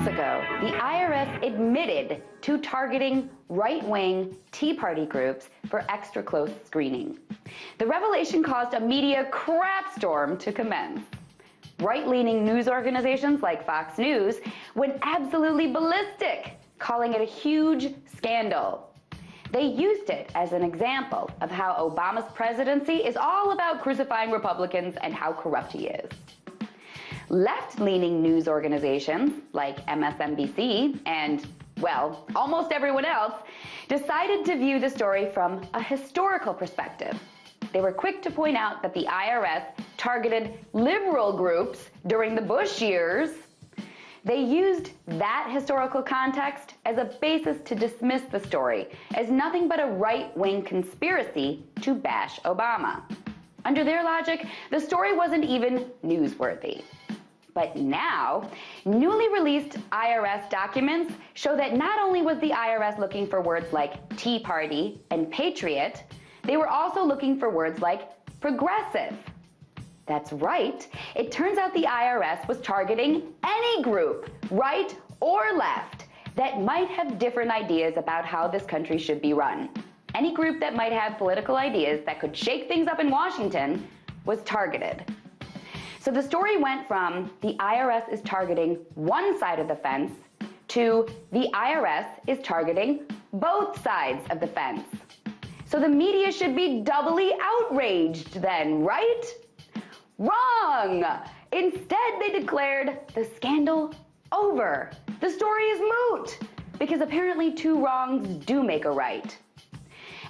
months ago, the IRS admitted to targeting right-wing Tea Party groups for extra close screening. The revelation caused a media crapstorm to commence. Right-leaning news organizations like Fox News went absolutely ballistic, calling it a huge scandal. They used it as an example of how Obama's presidency is all about crucifying Republicans and how corrupt he is. Left-leaning news organizations like MSNBC and, well, almost everyone else decided to view the story from a historical perspective. They were quick to point out that the IRS targeted liberal groups during the Bush years. They used that historical context as a basis to dismiss the story as nothing but a right-wing conspiracy to bash Obama. Under their logic, the story wasn't even newsworthy. But now, newly released IRS documents show that not only was the IRS looking for words like Tea Party and Patriot, they were also looking for words like progressive. That's right. It turns out the IRS was targeting any group, right or left, that might have different ideas about how this country should be run. Any group that might have political ideas that could shake things up in Washington was targeted. So the story went from the IRS is targeting one side of the fence to the IRS is targeting both sides of the fence. So the media should be doubly outraged then, right? Wrong! Instead, they declared the scandal over. The story is moot, because apparently two wrongs do make a right.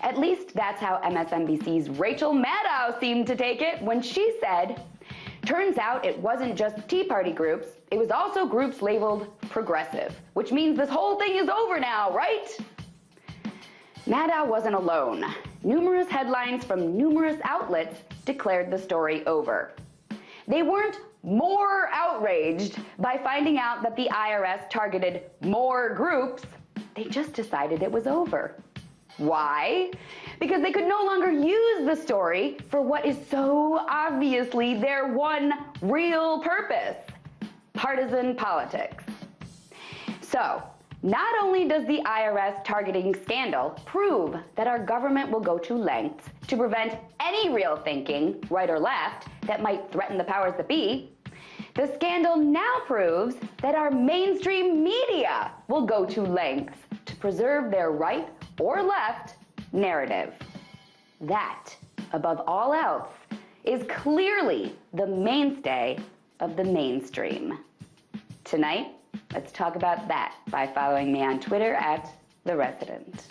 At least that's how MSNBC's Rachel Maddow seemed to take it when she said, turns out it wasn't just Tea Party groups, it was also groups labeled progressive, which means this whole thing is over now, right? Maddow wasn't alone. Numerous headlines from numerous outlets declared the story over. They weren't more outraged by finding out that the IRS targeted more groups. They just decided it was over. Why? Because they could no longer use the story for what is so obviously their one real purpose: partisan politics. So, not only does the IRS targeting scandal prove that our government will go to lengths to prevent any real thinking, right or left, that might threaten the powers that be, the scandal now proves that our mainstream media will go to lengths to preserve their right or left narrative. That, above all else, is clearly the mainstay of the mainstream. Tonight, let's talk about that by following me on Twitter @TheResident.